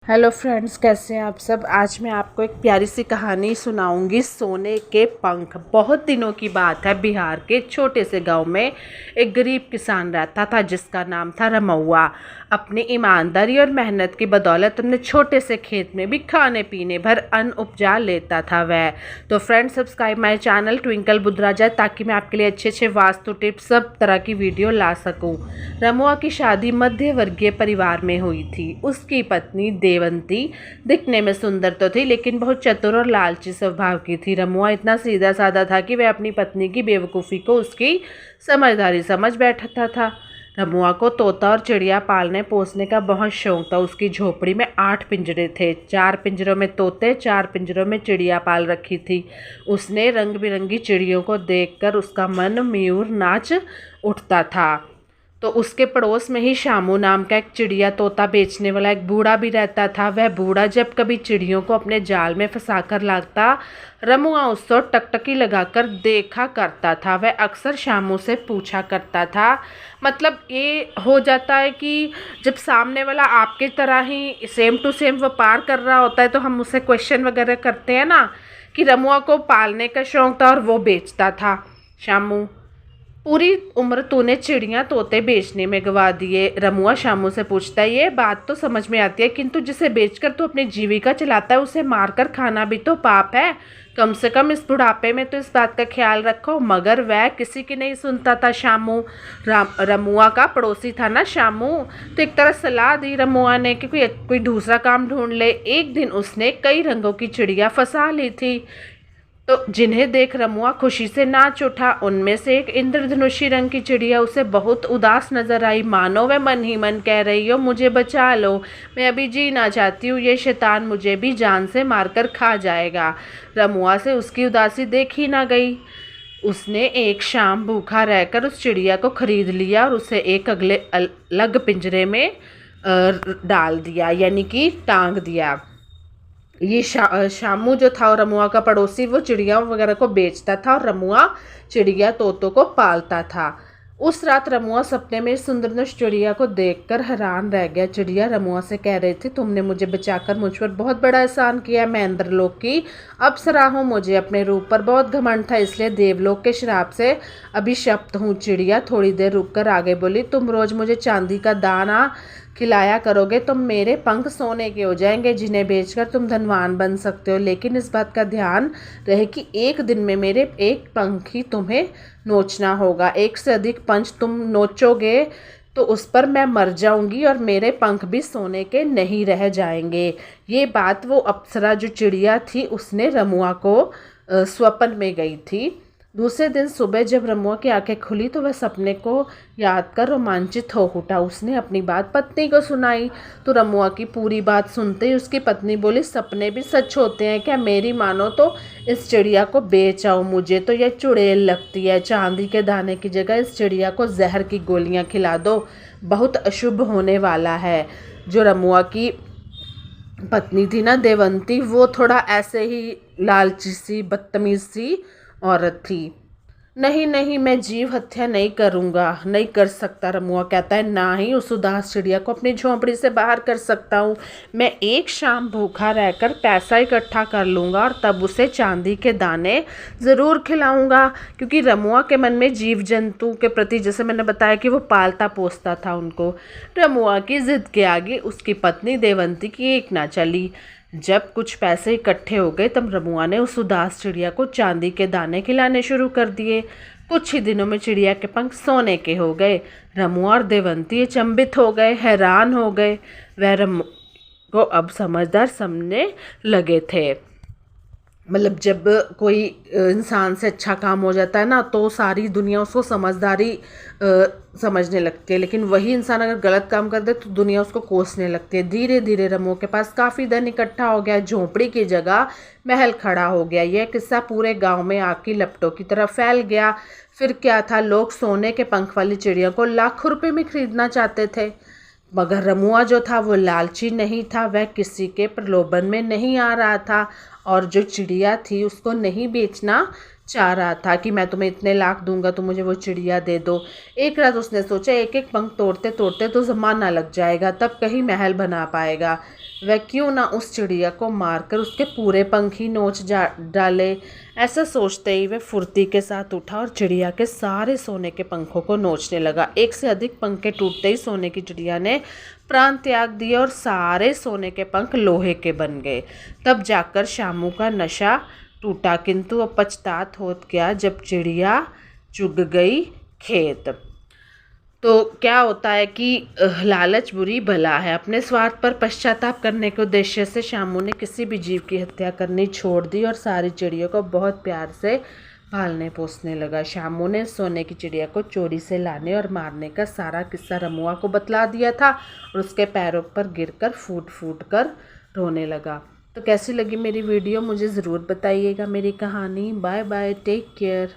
Hello friends, कैसे हैं आप सब। आज मैं आपको एक प्यारी सी कहानी सुनाऊंगी, सोने के पंख। बहुत दिनों की बात है, बिहार के छोटे से गांव में एक गरीब किसान रहता था जिसका नाम था रमुआ। अपनी ईमानदारी और मेहनत की बदौलत अपने छोटे से खेत में भी खाने पीने भर अन्न उपजा लेता था वह। तो friends, subscribe my channel Twinkle Budhraja, ताकि मैं आपके लिए अच्छे अच्छे वास्तु टिप्स सब तरह की वीडियो ला सकूं। रमुआ की शादी मध्य वर्गीय परिवार में हुई थी। उसकी पत्नी देवंती दिखने में सुंदर तो थी, लेकिन बहुत चतुर और लालची स्वभाव की थी। रमुआ इतना सीधा साधा था कि वह अपनी पत्नी की बेवकूफ़ी को उसकी समझदारी समझ बैठता था। रमुआ को तोता और चिड़िया पालने पोसने का बहुत शौक था। उसकी झोपड़ी में 8 पिंजरे थे। 4 पिंजरों में तोते, 4 पिंजरों में चिड़िया पाल रखी थी। उसने रंग बिरंगी चिड़ियों को देखकर उसका मन मयूर नाच उठता था। तो उसके पड़ोस में ही शामू नाम का एक चिड़िया तोता बेचने वाला एक बूढ़ा भी रहता था। वह बूढ़ा जब कभी चिड़ियों को अपने जाल में फंसाकर लाता, रमुआ उससे टकटकी लगाकर देखा करता था। वह अक्सर शामू से पूछा करता था, मतलब ये हो जाता है कि जब सामने वाला आपकी तरह ही सेम टू सेम व्यापार कर रहा होता है तो हम उससे क्वेश्चन वगैरह करते हैं ना, कि रमुआ को पालने का शौक था और वो बेचता था। शामू, पूरी उम्र तूने चिड़िया तोते बेचने में गवा दिए। रमुआ शामू से पूछता है, ये बात तो समझ में आती है, किंतु जिसे बेचकर तू अपनी जीविका चलाता है उसे मारकर खाना भी तो पाप है। कम से कम इस बुढ़ापे में तो इस बात का ख्याल रखो। मगर वह किसी की नहीं सुनता था। शामू रमुआ का पड़ोसी था ना शामू, तो एक तरह सलाह दी रमुआ ने कि कोई दूसरा काम ढूंढ ले। एक दिन उसने कई रंगों की चिड़िया फंसा ली थी, तो जिन्हें देख रमुआ खुशी से नाच उठा। उनमें से एक इंद्रधनुषी रंग की चिड़िया उसे बहुत उदास नजर आई, मानो वह मन ही मन कह रही हो, मुझे बचा लो, मैं अभी जीना चाहती हूँ, ये शैतान मुझे भी जान से मारकर खा जाएगा। रमुआ से उसकी उदासी देखी ना गई। उसने एक शाम भूखा रहकर उस चिड़िया को खरीद लिया और उसे एक अगले अलग पिंजरे में डाल दिया, यानी कि टांग दिया। ये शामू जो था और रमुआ का पड़ोसी, वो चिड़िया वगैरह को बेचता था और रमुआ चिड़िया तोतों को पालता था। उस रात रमुआ सपने में सुंदरनुश चिड़िया को देखकर हैरान रह गया। चिड़िया रमुआ से कह रही थी, तुमने मुझे बचाकर मुझ पर बहुत बड़ा एहसान किया। मैं इंद्रलोक की अप्सरा हूँ, मुझे अपने रूप पर बहुत घमंड था, इसलिए देवलोक के श्राप से अभिशप्त हूँ। चिड़िया थोड़ी देर रुककर आगे बोली, तुम रोज मुझे चांदी का दाना खिलाया करोगे तो मेरे पंख सोने के हो जाएंगे, जिन्हें बेचकर तुम धनवान बन सकते हो। लेकिन इस बात का ध्यान रहे कि एक दिन में मेरे एक पंख ही तुम्हें नोचना होगा। एक से अधिक पंख तुम नोचोगे तो उस पर मैं मर जाऊंगी और मेरे पंख भी सोने के नहीं रह जाएंगे। ये बात वो अप्सरा जो चिड़िया थी उसने रमुआ को स्वप्न में गई थी। दूसरे दिन सुबह जब रमुआ की आंखें खुली तो वह सपने को याद कर रोमांचित हो उठा। उसने अपनी बात पत्नी को सुनाई तो रमुआ की पूरी बात सुनते ही उसकी पत्नी बोली, सपने भी सच होते हैं क्या? मेरी मानो तो इस चिड़िया को बेच आओ, मुझे तो यह चुड़ैल लगती है। चांदी के दाने की जगह इस चिड़िया को जहर की गोलियां खिला दो, बहुत अशुभ होने वाला है। जो रमुआ की पत्नी थी ना देवंती, वो थोड़ा ऐसे ही लालची सी बदतमीज सी औरत थी। नहीं नहीं, मैं जीव हत्या नहीं करूँगा, नहीं कर सकता। रमुआ कहता है, ना ही उस उदास चिड़िया को अपनी झोंपड़ी से बाहर कर सकता हूँ। मैं एक शाम भूखा रहकर पैसा इकट्ठा कर लूँगा और तब उसे चांदी के दाने ज़रूर खिलाऊँगा। क्योंकि रमुआ के मन में जीव जंतु के प्रति, जैसे मैंने बताया कि वो पालता पोसता था उनको। रमुआ की जिद के आगे उसकी पत्नी देवंती की एक ना चली। जब कुछ पैसे इकट्ठे हो गए तब रमुआ ने उस उदास चिड़िया को चांदी के दाने खिलाने शुरू कर दिए। कुछ ही दिनों में चिड़िया के पंख सोने के हो गए। रमुआ और देवंती अचंभित हो गए, हैरान हो गए। वह रमुआ को अब समझदार समझने लगे थे। मतलब जब कोई इंसान से अच्छा काम हो जाता है ना, तो सारी दुनिया उसको समझदारी समझने लगती है, लेकिन वही इंसान अगर गलत काम कर दे तो दुनिया उसको कोसने लगती है। धीरे धीरे रमुआ के पास काफ़ी धन इकट्ठा हो गया। झोंपड़ी की जगह महल खड़ा हो गया। यह किस्सा पूरे गांव में आग की लपटों की तरह फैल गया। फिर क्या था, लोग सोने के पंख वाली चिड़िया को लाखों रुपए में खरीदना चाहते थे। मगर रमुआ जो था वो लालची नहीं था, वह किसी के प्रलोभन में नहीं आ रहा था और जो चिड़िया थी उसको नहीं बेचना चाह रहा था कि मैं तुम्हें इतने लाख दूंगा तो मुझे वो चिड़िया दे दो। एक रात उसने सोचा, एक एक पंख तोड़ते तोड़ते तो ज़माना लग जाएगा, तब कहीं महल बना पाएगा। वह क्यों ना उस चिड़िया को मारकर उसके पूरे पंख ही नोच डाले। ऐसा सोचते ही वह फुर्ती के साथ उठा और चिड़िया के सारे सोने के पंखों को नोचने लगा। एक से अधिक पंखे टूटते ही सोने की चिड़िया ने प्राण त्याग दिए और सारे सोने के पंख लोहे के बन गए। तब जाकर शामू का नशा टूटा, किंतु अब पछतात होत गया जब चिड़िया चुग गई खेत। तो क्या होता है कि लालच बुरी बला है। अपने स्वार्थ पर पश्चाताप करने के उद्देश्य से शामू ने किसी भी जीव की हत्या करनी छोड़ दी और सारी चिड़ियों को बहुत प्यार से पालने पोसने लगा। शामू ने सोने की चिड़िया को चोरी से लाने और मारने का सारा किस्सा रमुआ को बतला दिया था और उसके पैरों पर गिरकर फूट फूट कर रोने लगा। तो कैसी लगी मेरी वीडियो मुझे ज़रूर बताइएगा। मेरी कहानी। Bye bye, take care.